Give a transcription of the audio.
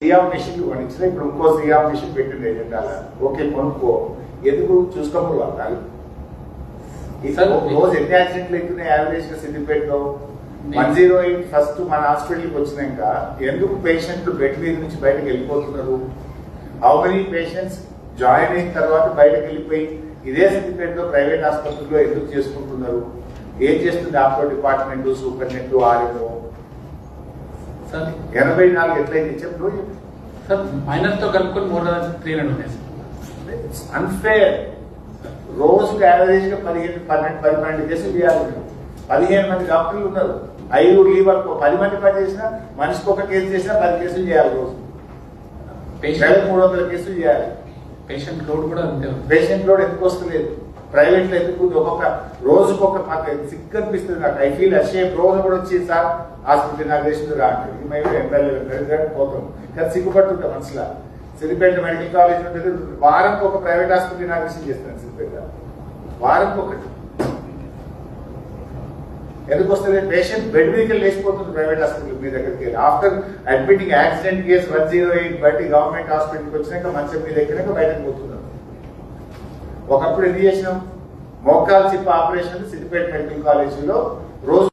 SIAM machine కొనిచ్చిన ఇప్పుడు ఇంకో SIAM machine పెట్టింది ఎజెండాల ఓకే కొనుక్కో ఎందుకు చూసుకోవాలి రోజు ఎన్ని యాక్సిడెంట్లు అవుతున్నాయి యావరేజ్ గా సిద్దిపేటలో 108 ఫస్ట్ మన హాస్పిటల్కి వచ్చినాక ఎందుకు పేషెంట్లు బెడ్ మీద నుంచి బయటకు వెళ్ళిపోతున్నారు? హౌ మెనీ పేషెంట్స్ జాయిన్ అయిన తర్వాత బయటకు వెళ్ళిపోయి ఇదే సిద్దిపేటలో ప్రైవేట్ ఆసుపత్రిలో ఎందుకు చేసుకుంటున్నారు? ఏం చేస్తుంది ఆఫ్రో డిపార్ట్మెంట్, సూపరింటెండెంట్, ఆర్ఎంఓ? 84 ఎట్లయితే చెప్పు సార్, మైనర్ తో కలుపుకొని మోర్ దాన్ 300 ఉన్నాయి సార్. అన్ఫేర్. రోజుకు యావరేజ్ గా 12 కేసులు చేయాలి. 15 మంది డాక్టర్లు ఉన్నారు, 5 లీవ్ అనుకో, 10 మంది పని చేసినా మనిషికి ఒక కేసు చేసినా 10 కేసులు చేయాలి. రోజు 300 కేసులు చేయాలి. పేషెంట్ లోడ్ కూడా అంతే. పేషెంట్ లోడ్ ఎందుకు వస్తలేదు? ప్రైవేట్ లో ఎందుకు ఒక్కొక్క రోజుకు ఒక సిక్ అనిపిస్తుంది నాకు. I feel ashamed. రోజు కూడా వచ్చి సార్ హాస్పిటల్ నాకు చేసింది రా అంటే మేము ఎమ్మెల్యే పోతాం కానీ సిగ్గుపడుతుంటాం మనసులో. సిద్దిపేట మెడికల్ కాలేజ్ ఉంటుంది, వారంకి ఒక ప్రైవేట్ హాస్పిటల్ ఇనాగ్రేషన్ చేస్తాను సిద్దిపేట, వారంకి ఒకటి. ఎందుకు వస్తుంది? పేషెంట్ బెడ్ మీదకి లేచిపోతుంది ప్రైవేట్ హాస్పిటల్ మీ దగ్గరికి వెళ్ళి. ఆఫ్టర్ అడ్మిటింగ్ యాక్సిడెంట్ కేసు 108 బయట గవర్నమెంట్ హాస్పిటల్కి వచ్చినాక మంచం మీద ఎక్కినాక బయటకు పోతున్నారు. ఒకప్పుడు ఎందుకు చేసినాం? మోకాల్ చిప్ ఆపరేషన్ సిద్దిపేట మెడికల్ కాలేజీలో రోజు